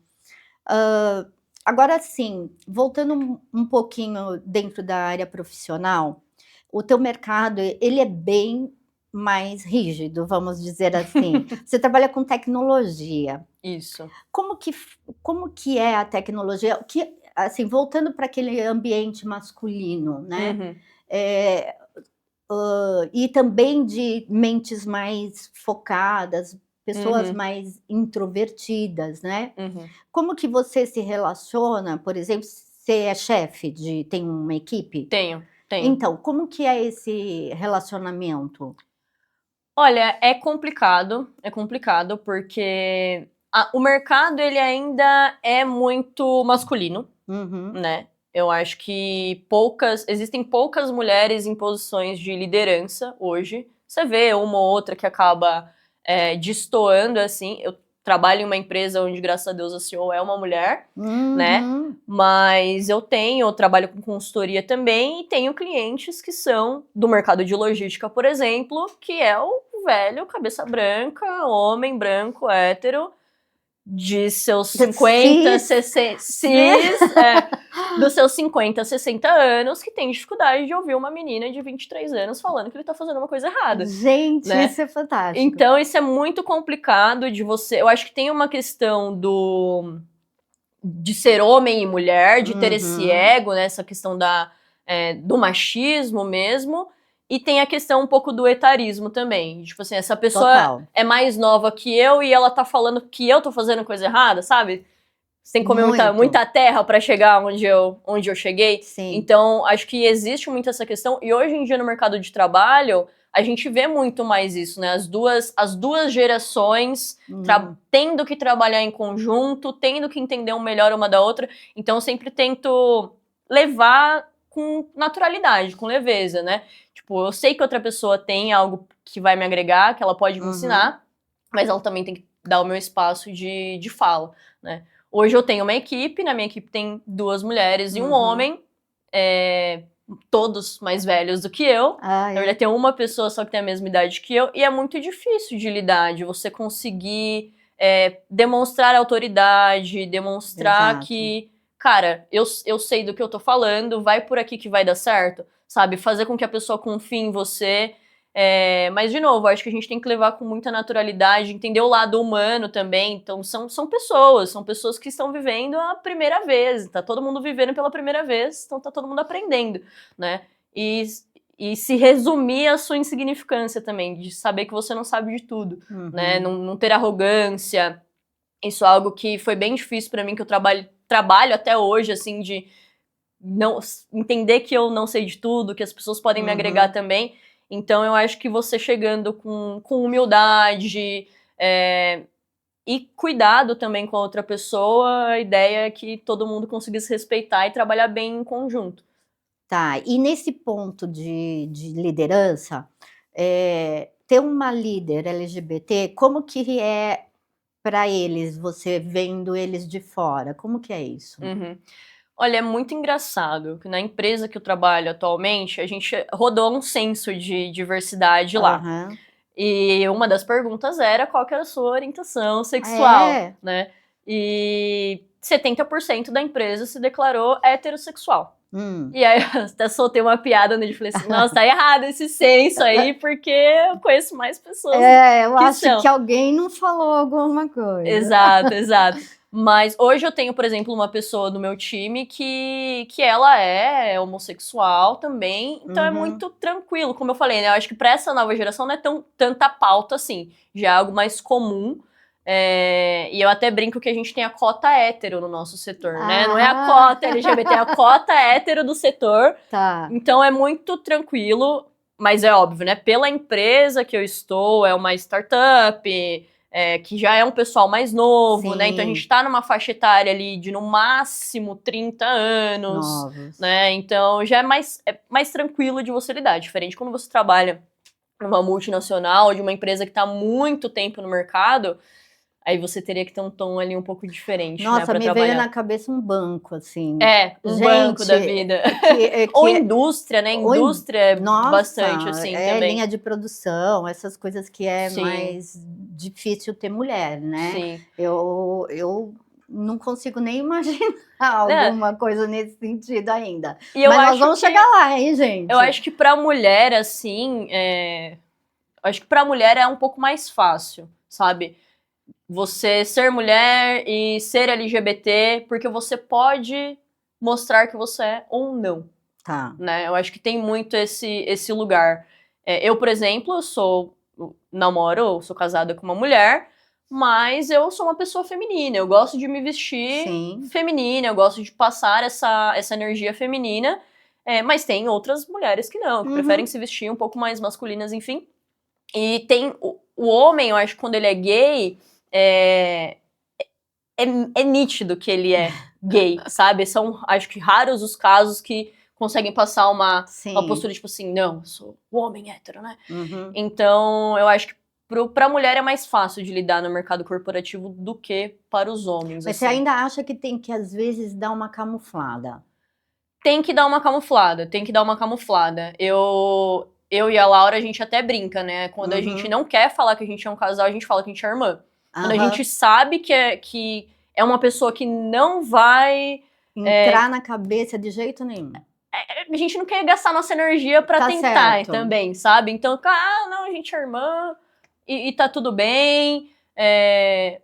Agora sim, voltando um pouquinho dentro da área profissional, o teu mercado, ele é bem mais rígido, vamos dizer assim. Você trabalha com tecnologia. Isso. Como que é a tecnologia? Assim, voltando para aquele ambiente masculino, né, Uhum, eh, e também de mentes mais focadas, pessoas uhum, mais introvertidas, né. uhum. Como que você se relaciona, por exemplo, você é chefe tem uma equipe? Tenho, tenho. Então, como que é esse relacionamento? Olha, é complicado porque o mercado ele ainda é muito masculino, Uhum. né. Eu acho que existem poucas mulheres em posições de liderança hoje. Você vê uma ou outra que acaba, destoando, assim. Eu trabalho em uma empresa onde, graças a Deus, a CEO é uma mulher, né, Uhum. mas eu trabalho com consultoria também e tenho clientes que são do mercado de logística, por exemplo, que é o velho cabeça branca, homem branco, hétero, de seus 50, Cis. 60 cis, dos seus 50, 60 anos, que tem dificuldade de ouvir uma menina de 23 anos falando que ele tá fazendo uma coisa errada, Gente, né. isso é fantástico. Então isso é muito complicado de você eu acho que tem uma questão de ser homem e mulher, de ter esse Uhum. ego, né, essa questão do machismo mesmo, e tem a questão um pouco do etarismo também. Tipo assim, essa pessoa Total. é mais nova que eu e ela tá falando que eu tô fazendo coisa errada, sabe? Você tem que comer muita, Muito. muita terra para chegar onde eu cheguei. Sim. Então, acho que existe muito essa questão. E hoje em dia, no mercado de trabalho, a gente vê muito mais isso, né? As duas gerações tendo que trabalhar em conjunto, tendo que entender um melhor uma da outra. Então, eu sempre tento levar com naturalidade, com leveza, né? Tipo, eu sei que outra pessoa tem algo que vai me agregar, que ela pode me ensinar, mas ela também tem que dar o meu espaço de fala, né? Hoje eu tenho uma equipe, na minha equipe tem 2 mulheres e um homem, todos mais velhos do que eu. Na verdade, tem uma pessoa só que tem a mesma idade que eu, e é muito difícil de lidar, de você conseguir demonstrar autoridade, demonstrar que, cara, eu sei do que eu tô falando, vai por aqui que vai dar certo, sabe? Fazer com que a pessoa confie em você. Mas, de novo, acho que a gente tem que levar com muita naturalidade, entender o lado humano também. Então, são pessoas que estão vivendo a primeira vez, tá todo mundo vivendo pela primeira vez, então tá todo mundo aprendendo, né? E se resumir a sua insignificância também, de saber que você não sabe de tudo, né? Não ter arrogância. Isso é algo que foi bem difícil pra mim, que eu trabalho até hoje, assim, de não entender que eu não sei de tudo, que as pessoas podem me agregar também. Então, eu acho que você chegando com humildade e cuidado também com a outra pessoa, a ideia é que todo mundo conseguisse respeitar e trabalhar bem em conjunto. Tá, e nesse ponto de liderança, ter uma líder LGBT, como que é para eles, você vendo eles de fora, como que é isso? Olha, é muito engraçado que na empresa que eu trabalho atualmente, a gente rodou um censo de diversidade lá. E uma das perguntas era qual que era a sua orientação sexual, né? E 70% da empresa se declarou heterossexual. E aí eu até soltei uma piada onde eu falei assim, nossa, tá errado esse censo aí, porque eu conheço mais pessoas eu que acho são. que alguém não falou alguma coisa. Exato, exato. Mas hoje eu tenho, por exemplo, uma pessoa do meu time que ela é homossexual também, então é muito tranquilo, como eu falei, né? Eu acho que pra essa nova geração não é tanta pauta assim, já é algo mais comum. E eu até brinco que a gente tem a cota hétero no nosso setor, né? Não é a cota LGBT, é a cota hétero do setor. Tá. Então é muito tranquilo, mas é óbvio, né? Pela empresa que eu estou, é uma startup, que já é um pessoal mais novo, né? Então a gente tá numa faixa etária ali de no máximo 30 anos, né? Então já é mais tranquilo de você lidar. Diferente quando você trabalha numa multinacional, de uma empresa que tá há muito tempo no mercado, aí você teria que ter um tom ali um pouco diferente, né, pra Me trabalhar. veio na cabeça um banco, assim. Um banco da vida. Ou indústria, né? Indústria é bastante assim também. Linha de produção, essas coisas que é mais difícil ter mulher, né? Sim. Eu não consigo nem imaginar alguma coisa nesse sentido ainda. E mas nós vamos chegar lá, hein, gente? Eu acho que pra mulher, assim, acho que pra mulher é um pouco mais fácil, sabe? Você ser mulher e ser LGBT, porque você pode mostrar que você é ou não. Tá. Né? Eu acho que tem muito esse lugar. Eu, por exemplo, namoro, sou casada com uma mulher, mas eu sou uma pessoa feminina. Eu gosto de me vestir feminina, eu gosto de passar essa energia feminina. Mas tem outras mulheres que não, que preferem se vestir um pouco mais masculinas, enfim. E tem o homem, eu acho que quando ele é gay, é nítido que ele é gay, sabe? São, acho que, raros os casos que conseguem passar uma postura tipo assim, não, eu sou o homem hétero, né? Então, eu acho que pra mulher é mais fácil de lidar no mercado corporativo do que para os homens. Mas assim. Você ainda acha que tem que, às vezes, dar uma camuflada? Tem que dar uma camuflada, Eu e a Laura, a gente até brinca, né? Quando a gente não quer falar que a gente é um casal, a gente fala que a gente é irmã. Quando a gente sabe que é uma pessoa que não vai entrar na cabeça de jeito nenhum. A gente não quer gastar nossa energia pra tentar também, sabe? Então, não, a gente é irmã e tá tudo bem.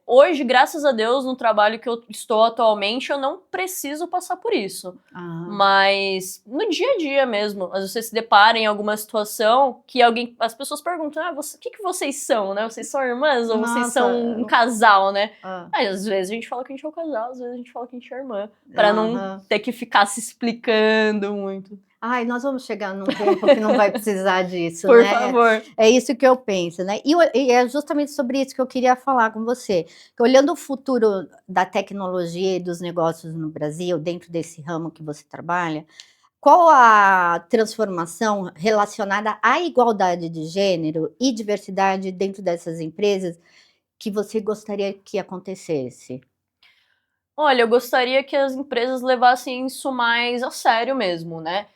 Hoje, graças a Deus, no trabalho que eu estou atualmente, eu não preciso passar por isso. Mas no dia a dia mesmo, às vezes você se depara em alguma situação que as pessoas perguntam, o que vocês são, né? Vocês são irmãs ou vocês são um casal, né? Aí, às vezes a gente fala que a gente é um casal, às vezes a gente fala que a gente é irmã, pra não ter que ficar se explicando muito. Ai, nós vamos chegar num tempo que não vai precisar disso, Por né? favor. É isso que eu penso, né? E é justamente sobre isso que eu queria falar com você. Que olhando o futuro da tecnologia e dos negócios no Brasil, dentro desse ramo que você trabalha, qual a transformação relacionada à igualdade de gênero e diversidade dentro dessas empresas que você gostaria que acontecesse? Olha, eu gostaria que as empresas levassem isso mais a sério mesmo, né?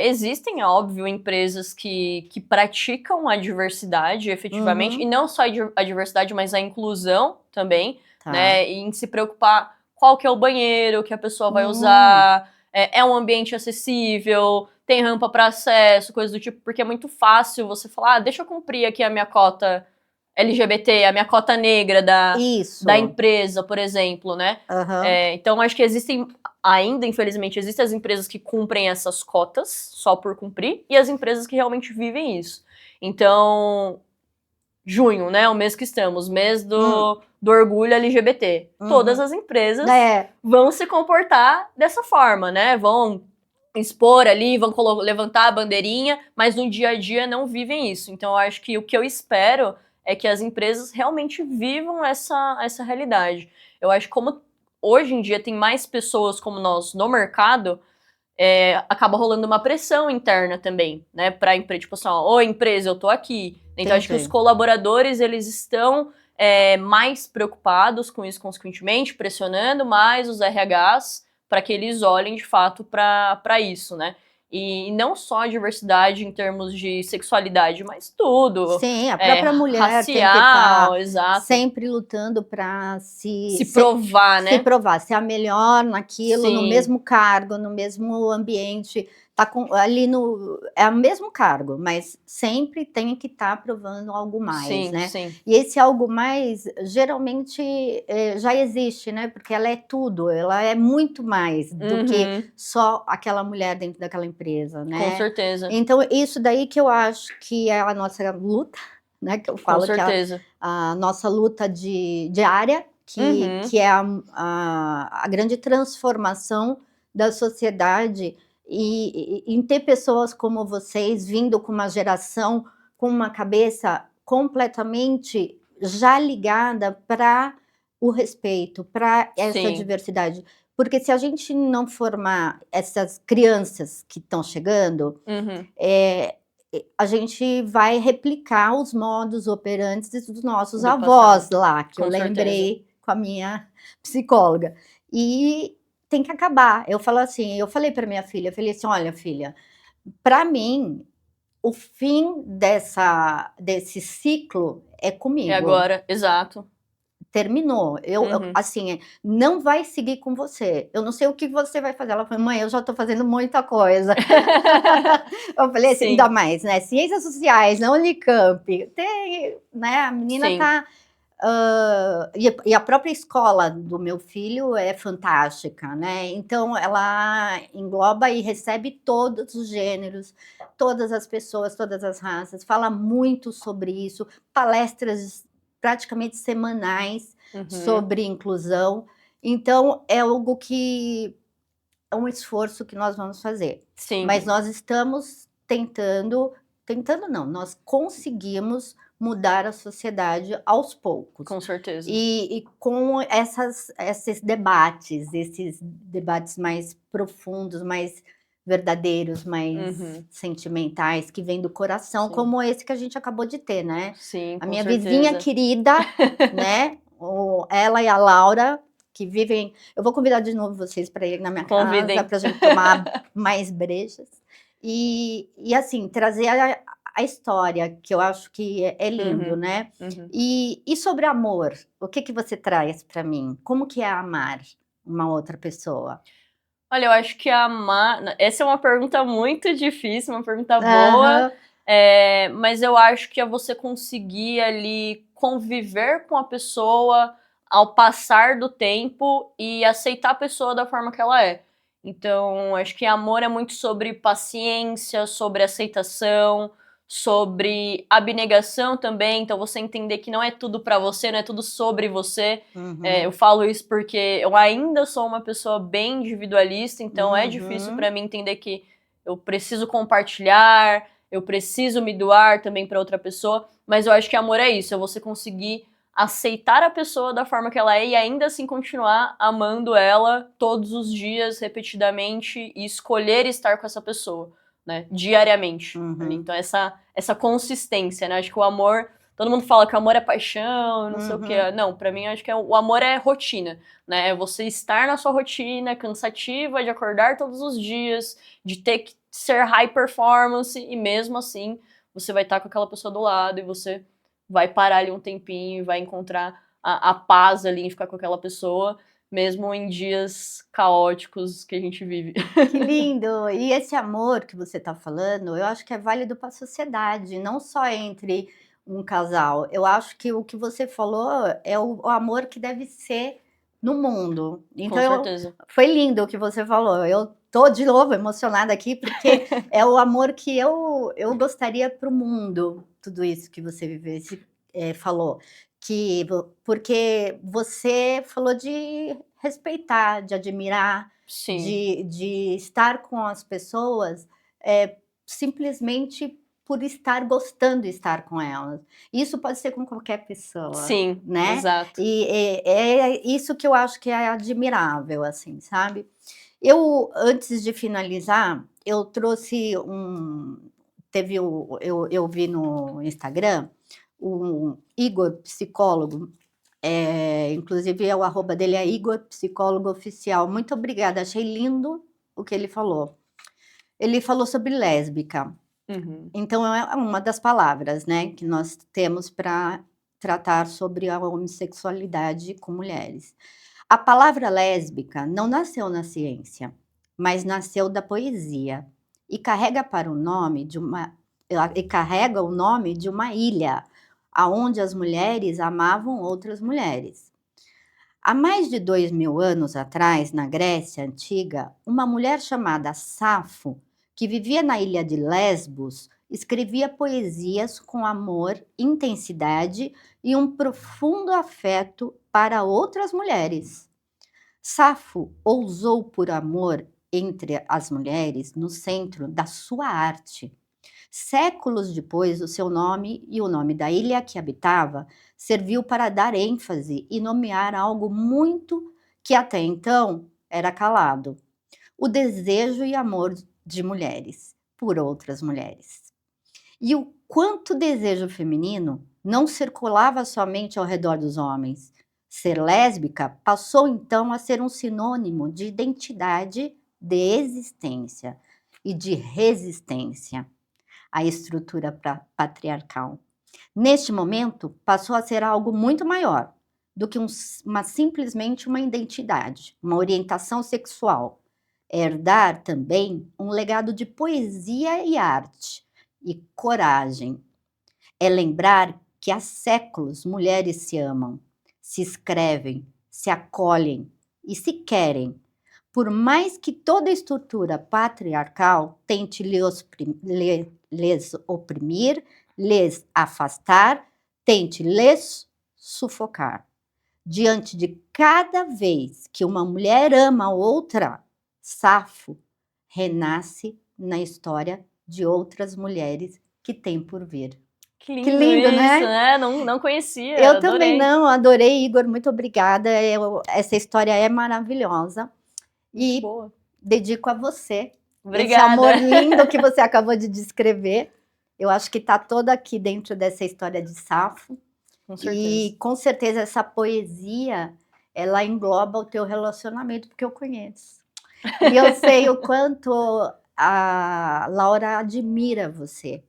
Existem, óbvio, empresas que praticam a diversidade efetivamente, e não só a diversidade, mas a inclusão também, né? E em se preocupar qual que é o banheiro que a pessoa vai usar, é um ambiente acessível, tem rampa para acesso, coisas do tipo, porque é muito fácil você falar, deixa eu cumprir aqui a minha cota LGBT, a minha cota negra da empresa, por exemplo, né? Então, acho que existem, ainda, infelizmente, existem as empresas que cumprem essas cotas só por cumprir e as empresas que realmente vivem isso. Então, junho, né? O mês que estamos, mês do orgulho LGBT. Todas as empresas vão se comportar dessa forma, né? Vão expor ali, vão levantar a bandeirinha, mas no dia a dia não vivem isso. Então, eu acho que o que eu espero é que as empresas realmente vivam essa realidade. Eu acho que como hoje em dia tem mais pessoas como nós no mercado, acaba rolando uma pressão interna também, né, pra empresa, tipo assim, ó, oi empresa, eu tô aqui. Então, acho que os colaboradores, eles estão mais preocupados com isso, consequentemente, pressionando mais os RHs para que eles olhem, de fato, para isso, né. E não só a diversidade em termos de sexualidade, mas tudo. Sim, a própria mulher tem que racial, estar exato. sempre lutando para Se provar, né? Se provar, ser a melhor naquilo, no Sim. mesmo cargo, no mesmo ambiente, tá ali é o mesmo cargo, mas sempre tem que estar provando algo mais, né? Sim. E esse algo mais, geralmente, já existe, né? Porque ela é tudo, ela é muito mais do que só aquela mulher dentro daquela empresa, né? Com certeza. Então, isso daí que eu acho que é a nossa luta, né? Que eu falo que é a nossa luta diária, que é a grande transformação da sociedade e em ter pessoas como vocês vindo com uma geração com uma cabeça completamente já ligada para o respeito, para essa diversidade. Porque se a gente não formar essas crianças que estão chegando, a gente vai replicar os modus operantes dos nossos avós lá, que eu lembrei com a minha psicóloga. E tem que acabar. Eu falei para minha filha, eu falei assim, olha filha, para mim, o fim desse ciclo é comigo. É agora, exato. Terminou. Assim, não vai seguir com você. Eu não sei o que você vai fazer. Ela falou, mãe, eu já estou fazendo muita coisa. Eu falei assim, ainda mais, né? Ciências sociais, na Unicamp, tem, né? A menina está... e a própria escola do meu filho é fantástica, né? Então, ela engloba e recebe todos os gêneros, todas as pessoas, todas as raças, fala muito sobre isso, palestras praticamente semanais sobre inclusão. Então, é algo que é um esforço que nós vamos fazer. Sim. Mas nós estamos tentando não, nós conseguimos mudar a sociedade aos poucos. Com certeza. E com esses debates mais profundos, mais verdadeiros, mais sentimentais, que vêm do coração, como esse que a gente acabou de ter, né? Sim, a minha vizinha querida, né? Ela e a Laura, que vivem... Eu vou convidar de novo vocês para ir na minha casa, para a gente tomar mais brejas. E assim, trazer a história, que eu acho que é lindo, né? E sobre amor, o que você traz para mim? Como que é amar uma outra pessoa? Olha, eu acho que amar... Essa é uma pergunta muito difícil, uma pergunta boa, mas eu acho que é você conseguir ali conviver com a pessoa ao passar do tempo e aceitar a pessoa da forma que ela é. Então, acho que amor é muito sobre paciência, sobre aceitação, sobre abnegação também. Então, você entender que não é tudo pra você, não é tudo sobre você. Eu falo isso porque eu ainda sou uma pessoa bem individualista, então é difícil pra mim entender que eu preciso compartilhar, eu preciso me doar também pra outra pessoa, mas eu acho que amor é isso, é você conseguir aceitar a pessoa da forma que ela é e ainda assim continuar amando ela todos os dias, repetidamente, e escolher estar com essa pessoa, né, diariamente. Então essa consistência, né, acho que o amor, todo mundo fala que o amor é paixão, não sei o quê, não, pra mim acho que o amor é rotina, né, é você estar na sua rotina cansativa de acordar todos os dias, de ter que ser high performance e mesmo assim você vai estar com aquela pessoa do lado e você vai parar ali um tempinho e vai encontrar a paz ali em ficar com aquela pessoa, mesmo em dias caóticos que a gente vive. Que lindo! E esse amor que você está falando, eu acho que é válido para a sociedade, não só entre um casal. Eu acho que o que você falou é o amor que deve ser no mundo. Com Então, certeza. foi lindo o que você falou. Eu tô de novo emocionada aqui, porque é o amor que eu gostaria para o mundo, tudo isso que você vivesse, falou. Porque você falou de respeitar, de admirar, Sim. de estar com as pessoas, simplesmente por estar gostando de estar com elas. Isso pode ser com qualquer pessoa, Sim, né. exato. E é isso que eu acho que é admirável, assim, sabe. Eu, antes de finalizar, eu trouxe teve eu vi no Instagram, o Igor, psicólogo, inclusive o arroba dele é Igor Psicólogo Oficial. Muito obrigada, achei lindo o que ele falou. Ele falou sobre lésbica, então é uma das palavras, né, que nós temos para tratar sobre a homossexualidade com mulheres. A palavra lésbica não nasceu na ciência, mas nasceu da poesia e carrega o nome de uma ilha, aonde as mulheres amavam outras mulheres. Há mais de 2000 anos atrás, na Grécia Antiga, uma mulher chamada Safo, que vivia na ilha de Lesbos, escrevia poesias com amor, intensidade e um profundo afeto para outras mulheres. Safo ousou por amor entre as mulheres no centro da sua arte. Séculos depois, o seu nome e o nome da ilha que habitava serviu para dar ênfase e nomear algo muito que até então era calado: o desejo e amor de mulheres por outras mulheres. E o quanto o desejo feminino não circulava somente ao redor dos homens. Ser lésbica passou então a ser um sinônimo de identidade, de existência e de resistência à estrutura patriarcal. Neste momento, passou a ser algo muito maior do que simplesmente uma identidade, uma orientação sexual. Herdar também um legado de poesia e arte, e coragem. É lembrar que há séculos mulheres se amam, se escrevem, se acolhem e se querem. Por mais que toda a estrutura patriarcal tente lhes oprimir, lhes afastar, tente lhes sufocar. Diante de cada vez que uma mulher ama outra, Safo renasce na história de outras mulheres que tem por vir. Que Que lindo lindo, isso, né? né? Não conhecia, Eu também adorei. não, adorei, Igor, muito obrigada. Essa história é maravilhosa. Muito E boa. dedico a você esse amor Obrigada. lindo que você acabou de descrever. Eu acho que está todo aqui dentro dessa história de Safo. Com certeza. E com certeza essa poesia, ela engloba o teu relacionamento, porque eu conheço. E eu sei o quanto a Laura admira você,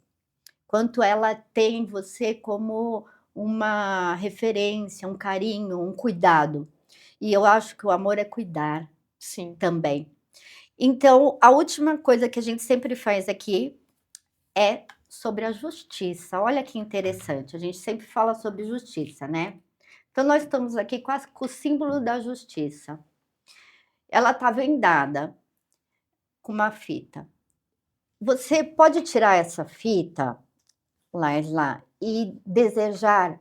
quanto ela tem você como uma referência, um carinho, um cuidado. E eu acho que o amor é cuidar Sim. também. Então, a última coisa que a gente sempre faz aqui é sobre a justiça. Olha que interessante, a gente sempre fala sobre justiça, né. Então nós estamos aqui quase com o símbolo da justiça. Ela está vendada com uma fita. Você pode tirar essa fita, Laisla, e desejar,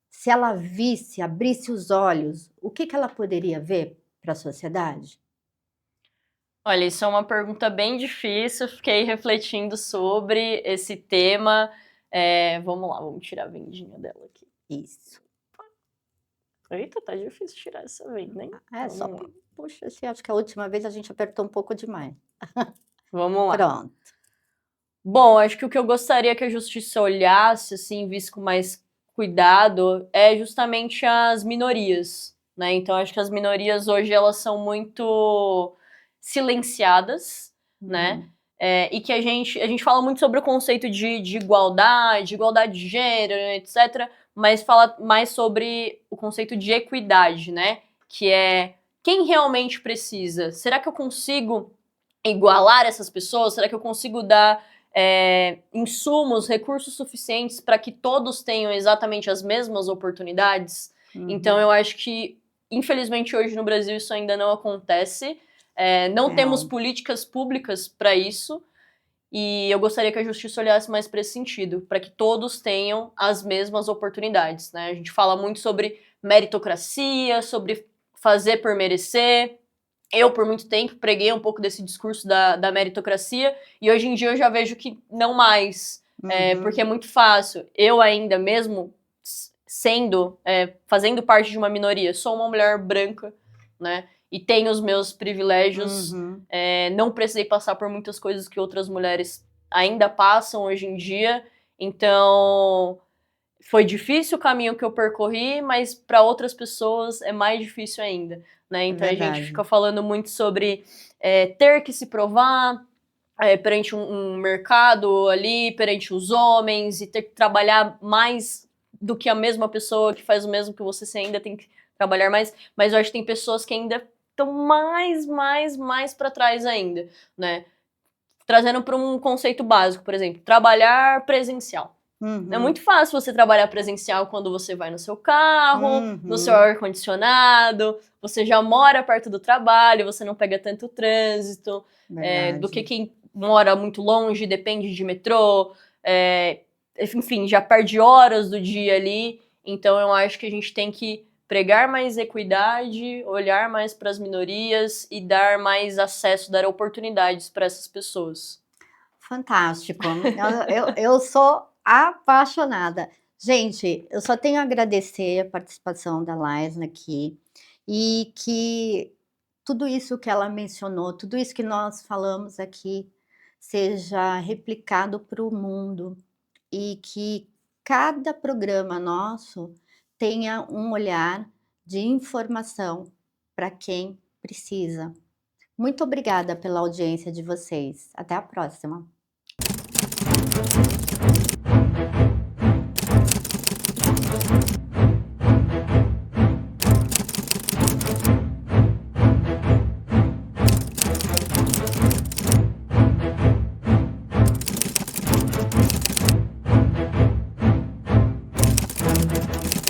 se ela visse, abrisse os olhos, o que que ela poderia ver para a sociedade? Olha, isso é uma pergunta bem difícil, fiquei refletindo sobre esse tema. Vamos lá, vamos tirar a vendinha dela aqui. Isso. Eita, tá difícil tirar essa venda, hein? É só Vamos lá. puxa, assim, acho que a última vez a gente apertou um pouco demais. Vamos lá. Pronto. Bom, acho que o que eu gostaria que a justiça olhasse, assim, visse com mais cuidado, é justamente as minorias, né? Então, acho que as minorias hoje elas são muito silenciadas, né? Uhum. E que a gente fala muito sobre o conceito de igualdade de gênero, etc., mas fala mais sobre o conceito de equidade, né? Que é quem realmente precisa. Será que eu consigo igualar essas pessoas? Será que eu consigo dar insumos, recursos suficientes para que todos tenham exatamente as mesmas oportunidades? Então, Uhum. eu acho que, infelizmente, hoje no Brasil isso ainda não acontece. Não temos É. políticas públicas para isso. E eu gostaria que a justiça olhasse mais para esse sentido, para que todos tenham as mesmas oportunidades, né? A gente fala muito sobre meritocracia, sobre fazer por merecer. Eu, por muito tempo, preguei um pouco desse discurso da meritocracia, e hoje em dia eu já vejo que não mais, porque é Uhum. muito fácil. Eu ainda, mesmo fazendo parte de uma minoria, sou uma mulher branca, né, e tenho os meus privilégios, Uhum. não precisei passar por muitas coisas que outras mulheres ainda passam hoje em dia, então foi difícil o caminho que eu percorri, mas para outras pessoas é mais difícil ainda, né? É Então a gente verdade. fica falando muito sobre ter que se provar perante um mercado ali, perante os homens, e ter que trabalhar mais do que a mesma pessoa que faz o mesmo que você ainda tem que trabalhar mais. Mas eu acho que tem pessoas que ainda estão mais para trás ainda, né? Trazendo para um conceito básico, por exemplo, trabalhar presencial. É Uhum. muito fácil você trabalhar presencial quando você vai no seu carro, no seu Uhum. ar-condicionado, você já mora perto do trabalho, você não pega tanto trânsito, do que Verdade. quem mora muito longe, depende de metrô, enfim, já perde horas do dia ali. Então eu acho que a gente tem que pregar mais equidade, olhar mais para as minorias e dar mais acesso, dar oportunidades para essas pessoas. Fantástico. Eu sou apaixonada. Gente, eu só tenho a agradecer a participação da Laisla aqui, e que tudo isso que ela mencionou, tudo isso que nós falamos aqui, seja replicado para o mundo, e que cada programa nosso tenha um olhar de informação para quem precisa. Muito obrigada pela audiência de vocês. Até a próxima.